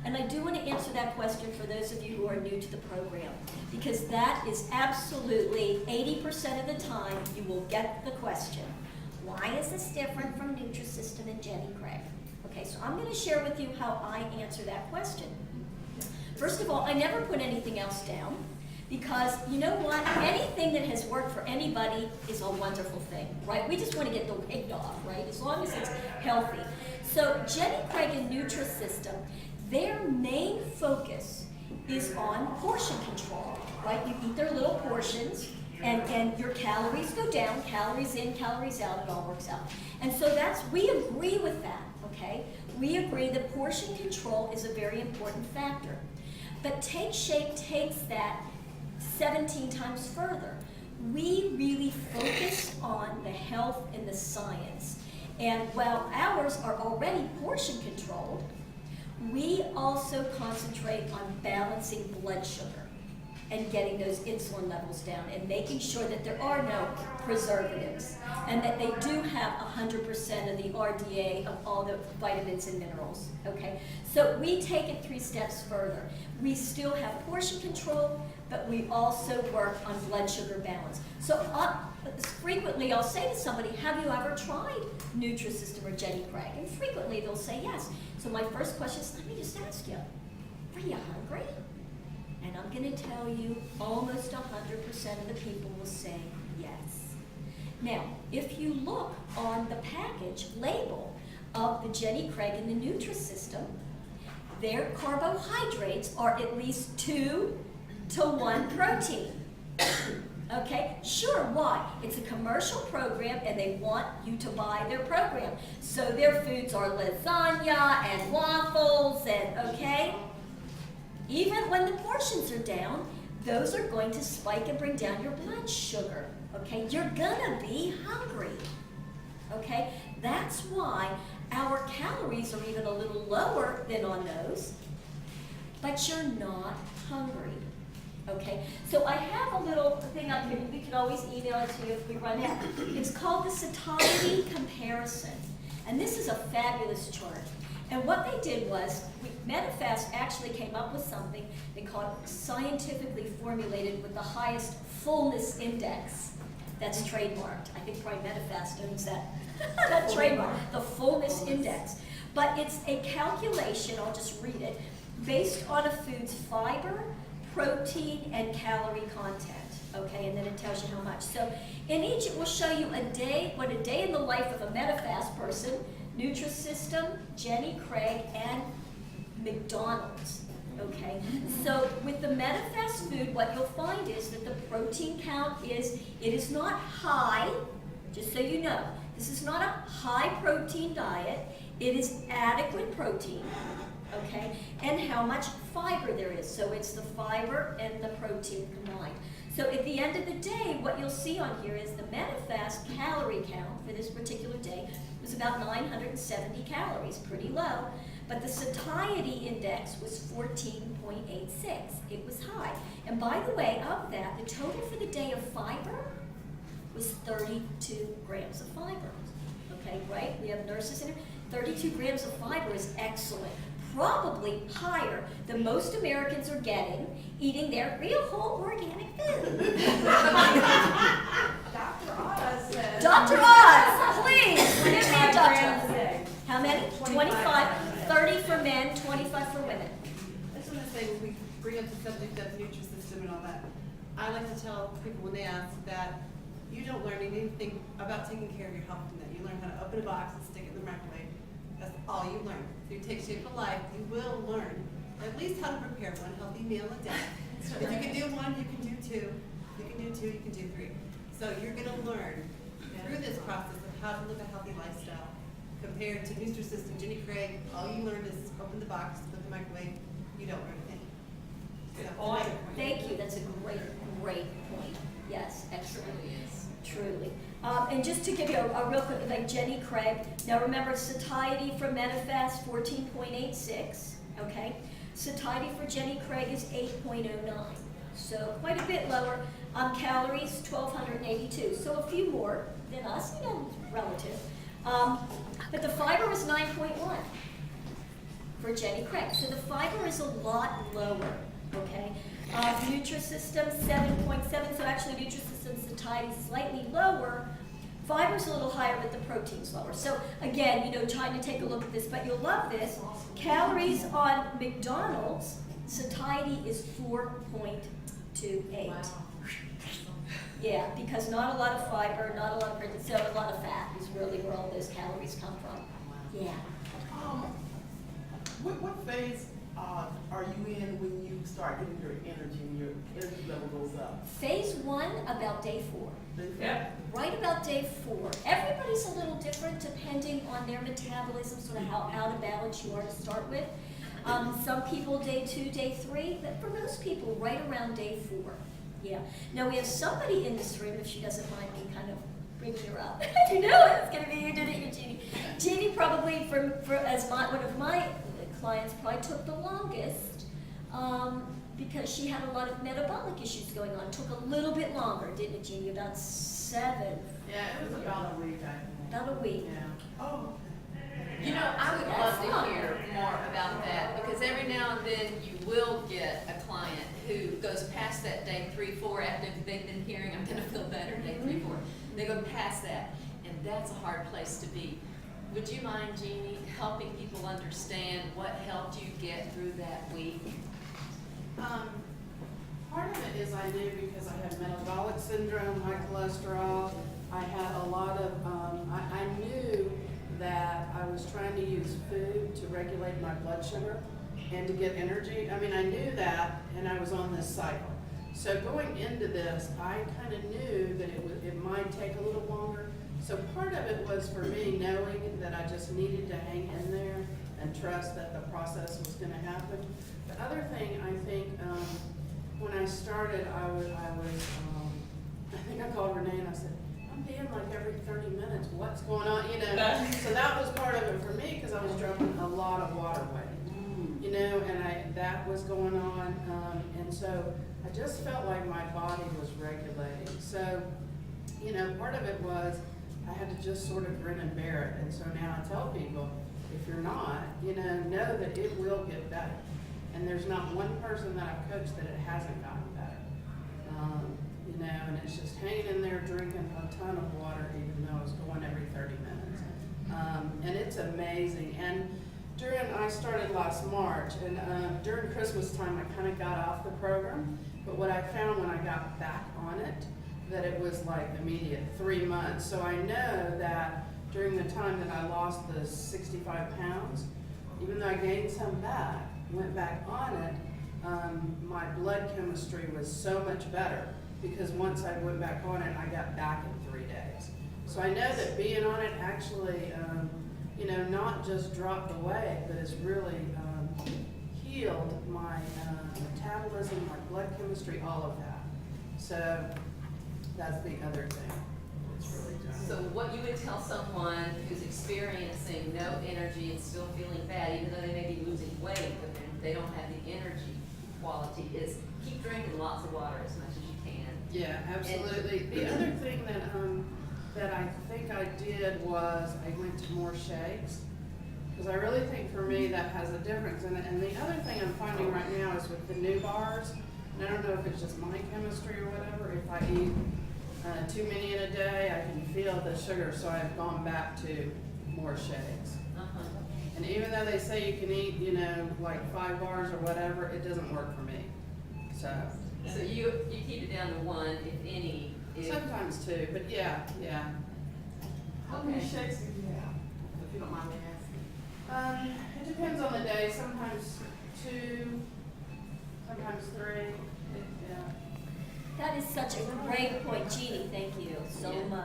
And I do want to answer that question for those of you who are new to the program, because that is absolutely 80% of the time you will get the question, why is this different from NutriSystem and Jenny Craig? Okay, so I'm going to share with you how I answer that question. First of all, I never put anything else down, because you know what? Anything that has worked for anybody is a wonderful thing, right? We just want to get the weight off, right? As long as it's healthy. So Jenny Craig and NutriSystem, their main focus is on portion control, right? You eat their little portions, and your calories go down, calories in, calories out, it all works out. And so we agree with that, okay? We agree that portion control is a very important factor. But Take Shape takes that 17 times further. We really focus on the health and the science. And while ours are already portion controlled, we also concentrate on balancing blood sugar and getting those insulin levels down and making sure that there are no preservatives and that they do have 100% of the RDA of all the vitamins and minerals, okay? So we take it 3 steps further. We still have portion control, but we also work on blood sugar balance. So frequently I'll say to somebody, have you ever tried NutriSystem or Jenny Craig? And frequently they'll say yes. So my first question is, let me just ask you, are you hungry? And I'm going to tell you, almost 100% of the people will say yes. Now, if you look on the package label of the Jenny Craig and the NutriSystem, their carbohydrates are at least 2 to 1 protein. Okay, sure, why? It's a commercial program and they want you to buy their program. So their foods are lasagna and waffles and, okay? Even when the portions are down, those are going to spike and bring down your blood sugar, okay? You're gonna be hungry, okay? That's why our calories are even a little lower than on those, but you're not hungry, okay? So I have a little thing up here. We can always email it to you if we run out. It's called the satiety comparison, and this is a fabulous chart. And what they did was, Medifast actually came up with something they called scientifically formulated with the highest fullness index. That's trademarked. I think probably Medifast owns that trademark, the fullness index. But it's a calculation, I'll just read it, based on a food's fiber, protein, and calorie content. Okay, and then it tells you how much. So in each, it will show you what a day in the life of a Medifast person, NutriSystem, Jenny Craig, and McDonald's, okay? So with the Medifast food, what you'll find is that the protein count it is not high, just so you know. This is not a high protein diet. It is adequate protein, okay? And how much fiber there is. So it's the fiber and the protein combined. So at the end of the day, what you'll see on here is the Medifast calorie count for this particular day was about 970 calories, pretty low. But the satiety index was 14.86. It was high. And by the way, of that, the total for the day of fiber was 32 grams of fiber. Okay, right? We have nurses in here. 32 grams of fiber is excellent. Probably higher than most Americans are getting eating their real whole organic food. Dr. Oz says. Dr. Oz, please, give me a Dr. How many? 25, 30 for men, 25 for women. I just want to say, when we bring up the subject of NutriSystem and all that, I like to tell people when they ask that you don't learn anything about taking care of your health from that. You learn how to open a box and stick it in the microwave. That's all you learn. Through Take Shape for Life, you will learn at least how to prepare one healthy meal a day. If you can do one, you can do 2. If you can do 2, you can do 3. So you're going to learn through this process of how to live a healthy lifestyle. Compared to NutriSystem, Jenny Craig, all you learn is open the box, put the microwave. You don't learn anything. So, Thank you. That's a great point. Yes, excellent. Truly. And just to give you a real quick, like Jenny Craig, now remember satiety for Medifast, 14.86, okay? Satiety for Jenny Craig is 8.09, so quite a bit lower. Calories, 1,282, so a few more than us, relative. But the fiber was 9.1. for Jenny Craig. So the fiber is a lot lower, okay? NutriSystem 7.7, so actually NutriSystem's satiety is slightly lower. Fiber's a little higher, but the protein's lower. So again, trying to take a look at this, but you'll love this. Calories on McDonald's, satiety is 4.28. Wow. Yeah, because not a lot of fiber, not a lot of protein, so a lot of fat is really where all those calories come from. Yeah. What phase are you in when you start getting your energy and your energy level goes up? Phase 1, about day 4. Yep. Right about day 4. Everybody's a little different depending on their metabolism, sort of how out of balance you are to start with. Some people day 2, day 3, but for most people, right around day 4. Yeah. Now we have somebody in this room, if she doesn't mind me kind of bringing her up. You know it's going to be you, did it, Jeannie. Jeannie probably, as one of my clients, probably took the longest because she had a lot of metabolic issues going on. Took a little bit longer, didn't it, Jeannie? About 7. Yeah, it was about a week, I think. About a week. Yeah. Oh. I would That's love to fine. hear more about that, because every now and then you will get a client who goes past that day 3, 4 after they've been hearing, I'm gonna feel better, day 3, 4. They go past that, and that's a hard place to be. Would you mind, Jeannie, helping people understand what helped you get through that week? Part of it is I knew because I had metabolic syndrome, high cholesterol. I had a lot of, I knew that I was trying to use food to regulate my blood sugar and to get energy. I mean, I knew that, and I was on this cycle. So going into this, I kind of knew that it might take a little longer. So part of it was for me knowing that I just needed to hang in there and trust that the process was going to happen. The other thing, I think, when I started, I think I called Renee and I said, I'm peeing like every 30 minutes. What's going on? So that was part of it for me because I was dropping a lot of water weight, and that was going on. And so I just felt like my body was regulating. So, part of it was I had to just sort of grin and bear it. And so now I tell people, if you're not, know that it will get better. And there's not one person that I've coached that it hasn't gotten better. And it's just hanging in there drinking a ton of water, even though it's going every 30 minutes. And it's amazing. And I started last March, and during Christmas time, I kind of got off the program. But what I found when I got back on it, that it was like immediate 3 months. So I know that during the time that I lost the 65 pounds, even though I gained some back, went back on it, my blood chemistry was so much better because once I went back on it, I got back in 3 days. So I know that being on it actually, not just dropped the weight, but it's really healed my metabolism, my blood chemistry, all of that. So that's the other thing. It's really done. So what you would tell someone who's experiencing no energy and still feeling bad, even though they may be losing weight, but they don't have the energy quality, is keep drinking lots of water as much as you can. Yeah, absolutely. The other thing that I think I did was I went to more shakes, because I really think for me that has a difference. And the other thing I'm finding right now is with the new bars, and I don't know if it's just my chemistry or whatever, if I eat too many in a day, I can feel the sugar, so I've gone back to more shakes. And even though they say you can eat, like 5 bars or whatever, it doesn't work for me. So you keep it down to 1, if any. Sometimes 2, but yeah. How many shakes do you have, if you don't mind me asking? It depends on the day. Sometimes 2, sometimes 3. Yeah. That is such a great point, Jeannie. Thank you so much.